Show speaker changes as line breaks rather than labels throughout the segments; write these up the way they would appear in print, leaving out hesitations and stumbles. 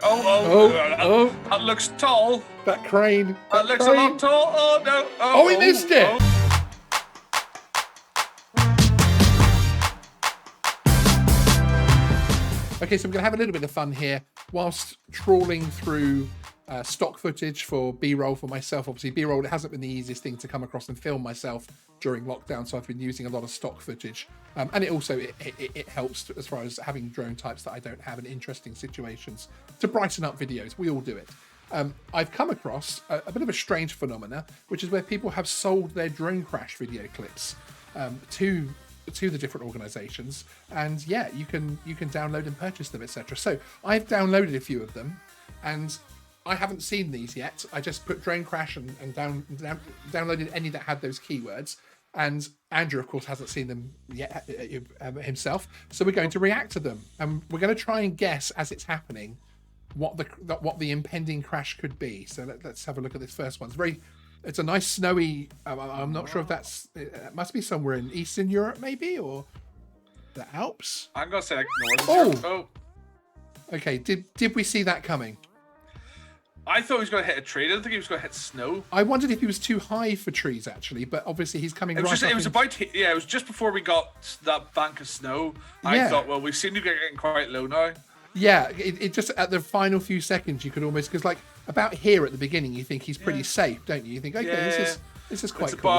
That looks tall.
That crane.
That looks a lot tall. Oh, no.
Oh, he missed it. Okay, so we're going to have a little bit of fun here whilst trawling through stock footage for B-roll for myself. Obviously, B-roll, it hasn't been the easiest thing to come across and film myself during lockdown, so I've been using a lot of stock footage. And it also, it helps as far as having drone types that I don't have in interesting situations to brighten up videos. We all do it. I've come across a bit of a strange phenomena, which is where people have sold their drone crash video clips to the different organizations, and yeah, you can download and purchase them, etc. So I've downloaded a few of them, and I haven't seen these yet. I just put drone crash and downloaded any that had those keywords, and Andrew, of course, hasn't seen them yet himself, so we're going to react to them, and we're going to try and guess as it's happening what the impending crash could be. So let's have a look at this first one. It's a nice snowy, I'm not sure if it must be somewhere in Eastern Europe maybe, or the Alps.
I'm going to say like Northern Europe.
Okay, did we see that coming?
I thought he was going to hit a tree. I didn't think he was going to hit snow.
I wondered if he was too high for trees actually, but obviously he's coming right up.
It was just before we got that bank of snow. I thought, well, we've seen you getting quite low now.
Yeah, it just at the final few seconds you could almost, because like about here at the beginning you think he's pretty safe, don't you? You think, okay, this is quite cool.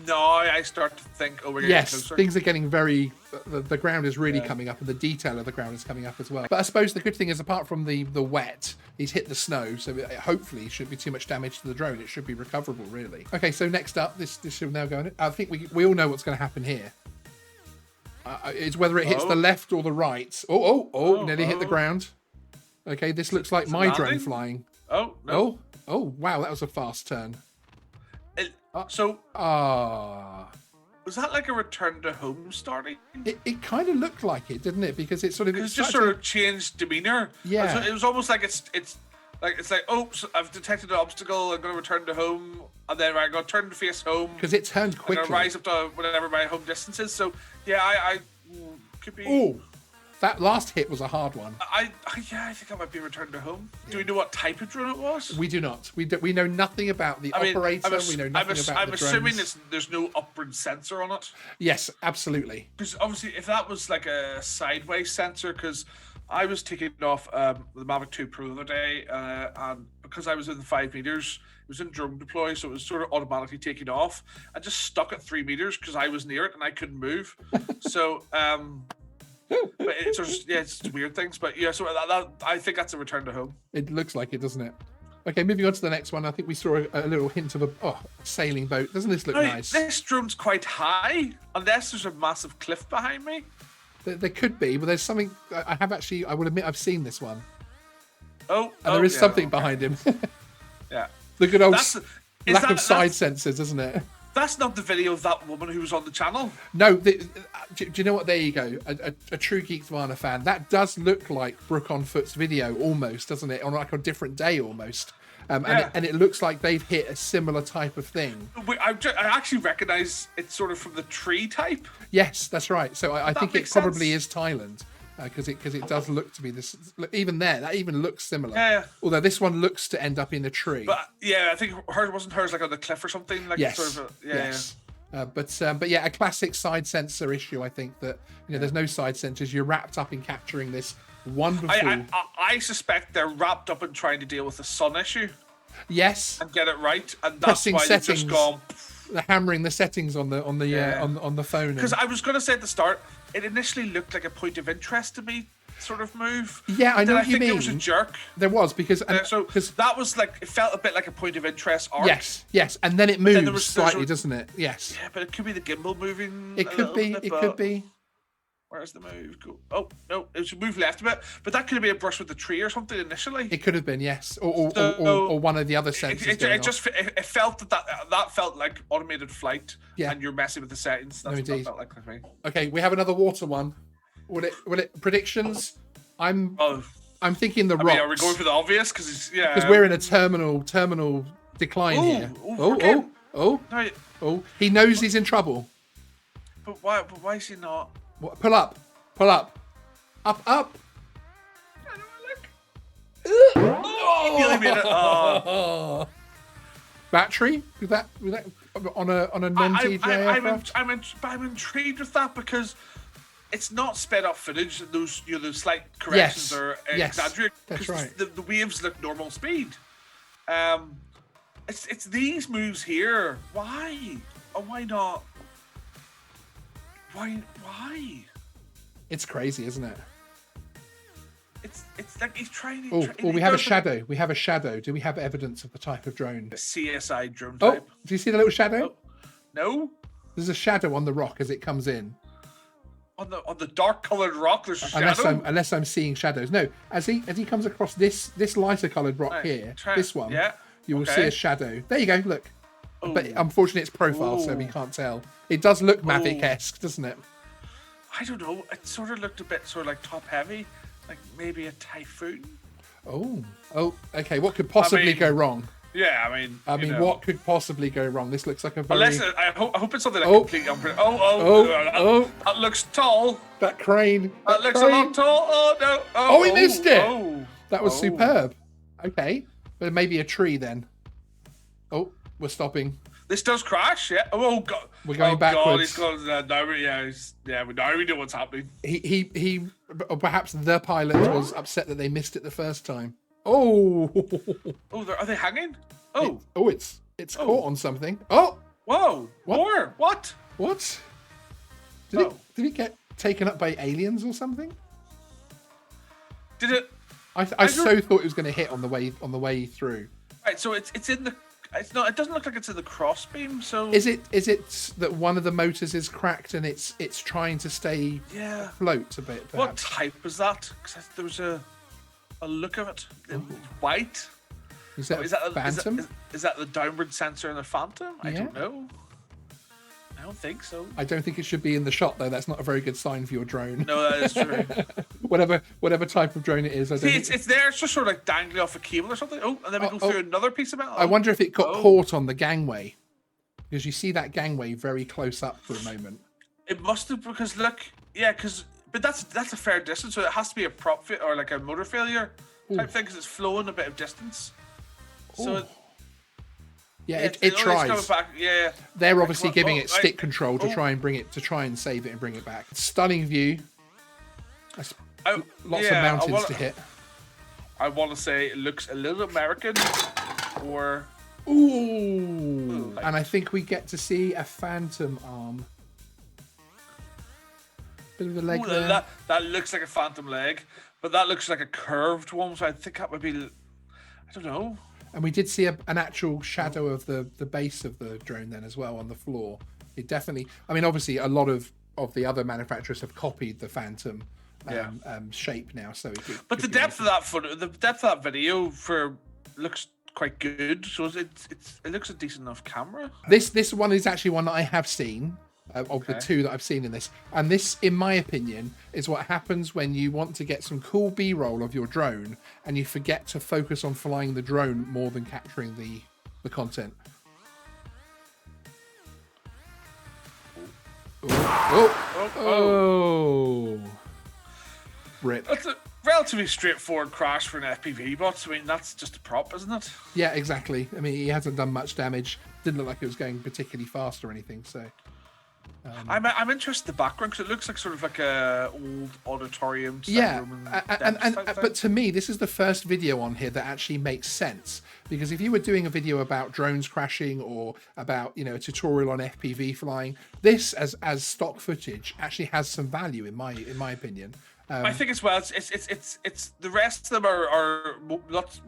Now I start to think, we're getting closer.
Things are getting very, the ground is really coming up, and the detail of the ground is coming up as well. But I suppose the good thing is, apart from the wet, he's hit the snow, so hopefully it shouldn't be too much damage to the drone. It should be recoverable, really. Okay, so next up, this should now go in. I think we all know what's going to happen here. It's whether it hits the left or the right. Nearly hit the ground. Okay, this looks like my drone flying.
Oh, no.
Oh, wow, that was a fast turn.
Was that like a return to home starting?
It kind of looked like it, didn't it? Because it sort of
changed demeanor.
Yeah.
It was almost like it's like, oops, I've detected an obstacle, I'm going to return to home, and then I'm going to turn to face home.
Because it turned quickly.
I'm going to rise up to whatever my home distance is. So, yeah, I could be...
Oh, that last hit was a hard one.
I think I might be returned to home. Do we know what type of drone it was?
We do not. We know nothing about the operator. We know nothing about the drones.
I'm assuming there's no upward sensor on it.
Yes, absolutely.
Because obviously, if that was like a sideways sensor, because I was taking off the Mavic 2 Pro the other day, and because I was in 5 meters, it was in drone deploy, so it was sort of automatically taking off. I just stuck at 3 meters because I was near it and I couldn't move. So, but it's weird things. But yeah, so that I think that's a return to home.
It looks like it, doesn't it? Okay, moving on to the next one. I think we saw a little hint of a sailing boat. Doesn't this look nice?
This drone's quite high, unless there's a massive cliff behind me.
There could be, but there's something. I will admit I've seen this one.
And
there is something behind him.
Yeah.
The good old lack of side sensors, isn't it?
That's not the video of that woman who was on the channel.
No, do you know what? There you go. A true Geeksvana fan. That does look like Brooke on Foot's video almost, doesn't it? On like a different day almost. And it looks like they've hit a similar type of thing.
I actually recognise it sort of from the tree type.
Yes, that's right. So I think it probably is Thailand. Because it does look to be this. Even there, that even looks similar.
Yeah.
Although this one looks to end up in a tree.
But yeah, I think hers like on the cliff or something. Like
yes.
Sort of
yes. Yeah. But yeah, a classic side sensor issue. I think that there's no side sensors. You're wrapped up in capturing this wonderful.
I suspect they're wrapped up in trying to deal with the sun issue.
Yes.
And get it right, and that's
pressing
why
settings.
They've just gone.
They're hammering the settings on the phone.
Because I was going to say at the start, it initially looked like a point of interest to me. Sort of move.
Yeah, I know what you mean.
I think there was a jerk.
There was because
that was like it felt a bit like a point of interest arc.
Yes, and then it moves slightly, doesn't it? Yes.
Yeah, but it could be the gimbal moving.
It could be.
Where's the move? Go. Oh no, it should move left a bit. But that could have been a brush with the tree or something initially.
It could have been, yes, or one of the other sensors.
It felt that felt like automated flight.
Yeah.
And you're messing with the settings. That's what that felt like to me.
Okay, we have another water one. Will it predictions? I'm thinking the rocks.
Are we going for the obvious? Because
we're in a terminal decline here. Oh! He knows he's in trouble.
But why is he not?
Pull up, up.
nearly made it. Oh.
Battery? With that on a non-DJI?
I'm intrigued with that because it's not sped up footage. Those those slight corrections are exaggerated.
That's right.
The waves look normal speed. It's these moves here. Why? Oh, why not? Why?
It's crazy, isn't it?
It's like he's trying.
Oh, well, we have a shadow. We have a shadow. Do we have evidence of the type of drone?
A CSI drone
Oh,
type.
do you see the little shadow?
Oh, no.
There's a shadow on the rock as it comes in.
On the dark coloured rock, there's a shadow.
Unless I'm seeing shadows. No, as he comes across this lighter coloured rock here, this one, you will see a shadow. There you go. Look. Ooh. But unfortunately, it's profile, so we can't tell. It does look Mavic-esque, doesn't it?
I don't know. It sort of looked a bit sort of like top heavy, like maybe a typhoon.
Oh, okay. What could possibly go wrong?
Yeah, I mean,
what could possibly go wrong? This looks like a very...
Unless I hope it's something like completely unpredictable. That looks tall.
That crane.
That looks a lot tall. Oh no!
Oh, he missed it.
Oh.
That was superb. Okay, but maybe a tree then. Oh, we're stopping.
This does crash, yeah. Oh god,
we're going backwards.
God, he's gone. Now we know what's happening.
He or perhaps the pilot was upset that they missed it the first time. Oh,
are they hanging? Oh,
it's caught on something. Oh,
whoa, more? What?
Did it get taken up by aliens or something?
Did it?
I so thought it was going to hit on the way through.
Right, so it's in the. It's not. It doesn't look like it's in the crossbeam. So
is it that one of the motors is cracked and it's trying to stay afloat a bit? Perhaps?
What type is that? Because there was a look of it. White.
Is that a Phantom?
Is that the downward sensor in the Phantom? I don't know. I don't think so.
I don't think it should be in the shot though. That's not a very good sign for your drone.
No, that is true.
whatever type of drone it is.
It's there. It's just sort of like dangling off a cable or something. Oh, and then we go through another piece of metal.
I wonder if it got caught on the gangway, because you see that gangway very close up for a moment.
It must have, because look, but that's a fair distance, so it has to be a prop fit or like a motor failure type thing, because it's flowing a bit of distance. So.
It tries.
Back. Yeah,
they're obviously giving it stick control to try and save it and bring it back. Stunning view. Lots of mountains to hit.
I want to say it looks a little American, or
and I think we get to see a Phantom arm. Bit of a leg there.
That looks like a Phantom leg, but that looks like a curved one. So I think that would be. I don't know.
And we did see an actual shadow of the base of the drone then as well on the floor. It definitely, I mean, obviously a lot of the other manufacturers have copied the Phantom shape now. So,
but the depth of that photo, the depth of that video looks quite good. So it looks a decent enough camera.
This one is actually one that I have seen. Of the two that I've seen in this. And this, in my opinion, is what happens when you want to get some cool B-roll of your drone and you forget to focus on flying the drone more than capturing the content. Oh. Rip.
That's a relatively straightforward crash for an FPV bot. I mean, that's just a prop, isn't it?
Yeah, exactly. I mean, he hasn't done much damage. Didn't look like it was going particularly fast or anything, so...
I'm interested in the background because it looks like sort of like a old auditorium.
But to me, this is the first video on here that actually makes sense, because if you were doing a video about drones crashing or about a tutorial on FPV flying, this as stock footage actually has some value in my opinion.
I think as well, it's the rest of them are not,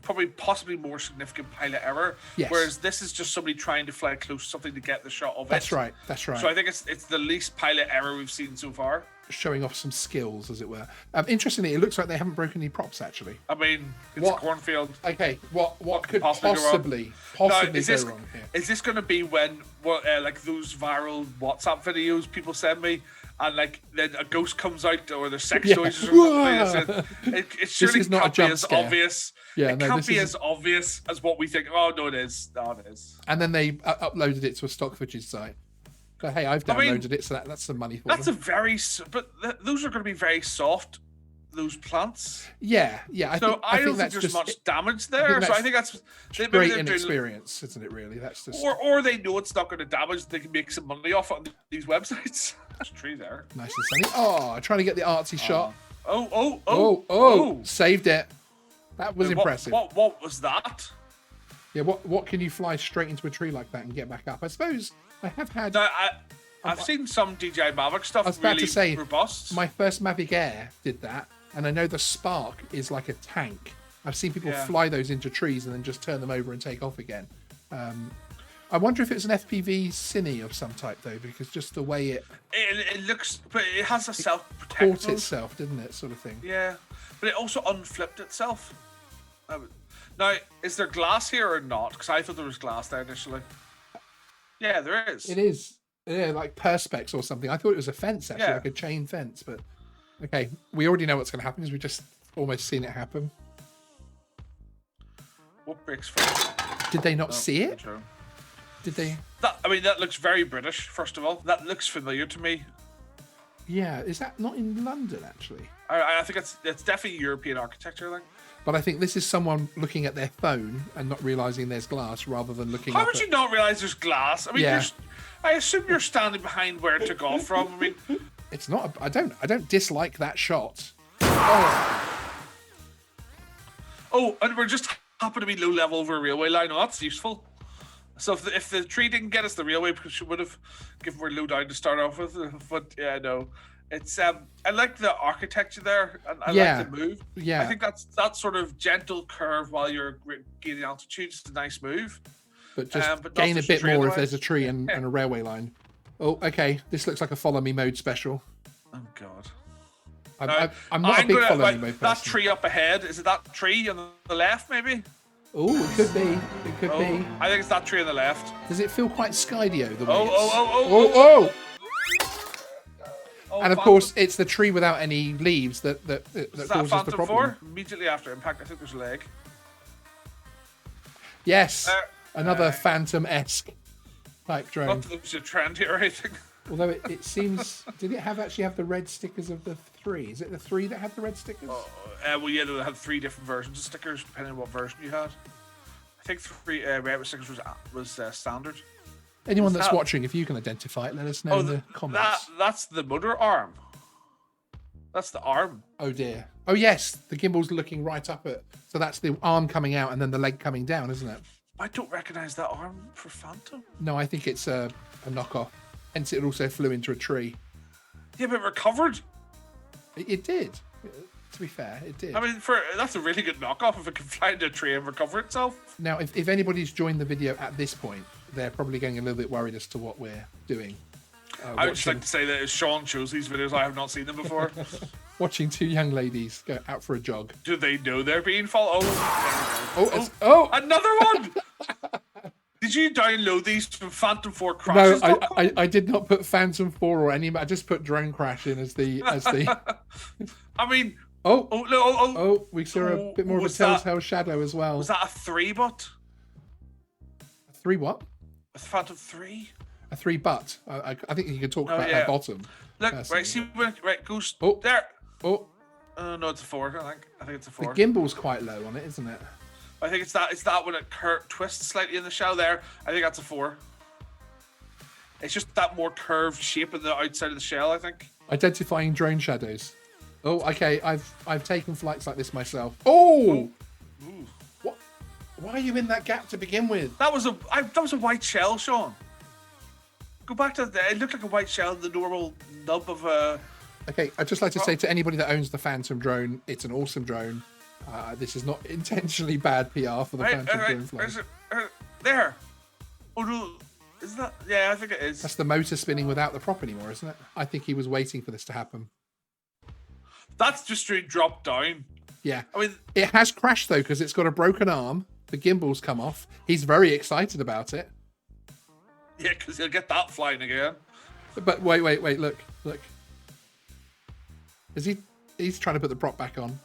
probably possibly more significant pilot error.
Yes.
Whereas this is just somebody trying to fly close to something to get the shot of it.
That's right.
So I think it's the least pilot error we've seen so far.
Showing off some skills, as it were. Interestingly, it looks like they haven't broken any props actually.
I mean, it's a cornfield.
Okay, what could possibly go wrong here?
Is this going to be when like those viral WhatsApp videos people send me? And like then a ghost comes out, or there's sex toys or something. It surely can't be as obvious. Yeah, it can't be as obvious as what we think. Oh no, it is. No, it is.
And then they uploaded it to a stock footage site. So hey, I've downloaded it, so that's some money for them.
But those are going to be very soft. those plants.
Yeah.
So I don't think
that's
there's
just
much damage there. So I think that's maybe
great
they're doing,
inexperience, isn't it? Really, that's just
or they know it's not going to damage. They can make some money off on these websites. There's a tree there.
nice and sunny. Oh, trying to get the artsy shot.
Oh!
Saved it. That was impressive.
What was that?
Yeah, what can you fly straight into a tree like that and get back up? I suppose I have had.
Now, I've seen some DJI Mavic stuff.
I was about
really
to say,
robust.
my first Mavic Air did that, and I know the Spark is like a tank. I've seen people fly those into trees and then just turn them over and take off again. I wonder if it's an FPV Cine of some type though, because just the way it
looks, but it has a self-protect
caught itself, didn't it, sort of thing.
Yeah, but it also unflipped itself. Now, is there glass here or not? Because I thought there was glass there initially. Yeah, there is.
It is. Yeah, like perspex or something. I thought it was a fence, actually,
Yeah.
like a chain fence. But okay, we already know what's going to happen because we just almost seen it happen.
What breaks first?
Did they not see it?
Intro.
Did they?
That looks very British. First of all, that looks familiar to me.
Yeah, is that not in London actually?
I think it's definitely European architecture. I think.
But I think this is someone looking at their phone and not realizing there's glass, rather than looking.
How would you not realize there's glass? I mean,
Yeah.
I assume you're standing behind where it took off from. I mean,
It's not. I don't dislike that shot.
oh, and we're just happen to be low level over a railway line. Oh, that's useful. So if the tree didn't get us the railway, because she would have given we're low down to start off with. But yeah, no, it's I like the architecture there, and I like the move.
Yeah,
I think that sort of gentle curve while you're gaining altitude is a nice move.
But just
but
gain a bit more if there's a tree
Yeah.
and a railway line. Oh, okay. This looks like a follow me mode special.
Oh God.
I'm not a big follow me mode person.
That tree up ahead, is it that tree on the left, maybe?
Oh, it could be. It could be.
I think it's that tree on the left.
Does it feel quite Skydio the way
Oh!
And of course, it's the tree without any leaves that
Is that
causes
Phantom
the problem.
4? Immediately after impact, I think there's a leg.
Yes, another Phantom-esque type drone.
Not that there was a trend here or anything.
Although it seems, did it actually have the red stickers of the 3? Is it the 3 that had the red stickers?
Well, yeah, they had 3 different versions of stickers, depending on what version you had. I think 3 red stickers was standard.
Anyone that's watching, if you can identify it, let us know in the comments.
That's the motor arm. That's the arm.
Oh dear. Oh yes, the gimbal's looking right up at. So that's the arm coming out and then the leg coming down, isn't it?
I don't recognise that arm for Phantom.
No, I think it's a knockoff. Hence, it also flew into a tree.
Yeah, but it recovered.
It did. To be fair, it did.
I mean, that's a really good knockoff if it can fly into a tree and recover itself.
Now, if anybody's joined the video at this point, they're probably getting a little bit worried as to what we're doing.
I would just like to say that as Sean shows these videos, I have not seen them before.
Watching 2 young ladies go out for a jog.
Do they know they're being followed? Another one! Did you download these from Phantom 4 Crashes?
No, I did not put Phantom 4 or any. I just put Drone Crash in as the.
I mean.
We saw a bit more of a telltale shadow as well.
Was that a 3 bot?
A 3 what?
A Phantom 3?
A 3 butt. I think you could talk about that bottom.
Look, right, see when it goes there. No, it's a 4. I think it's a 4.
The gimbal's quite low on it, isn't it?
I think it's that when it twists slightly in the shell there. I think that's a 4. It's just that more curved shape in the outside of the shell, I think.
Identifying drone shadows. Oh, okay. I've taken flights like this myself. Oh! What? Why are you in that gap to begin with?
That was a white shell, Sean. Go back to that. It looked like a white shell, the normal nub of a.
Okay, I'd just like to say to anybody that owns the Phantom drone, it's an awesome drone. This is not intentionally bad PR for the Phantom drone flight.
There. Oh no, is that? Yeah, I think it is.
That's the motor spinning without the prop anymore, isn't it? I think he was waiting for this to happen.
That's just straight dropped down.
Yeah.
I mean,
it has crashed though because it's got a broken arm. The gimbal's come off. He's very excited about it.
Yeah, because he'll get that flying again.
But wait, look. Is he's trying to put the prop back on.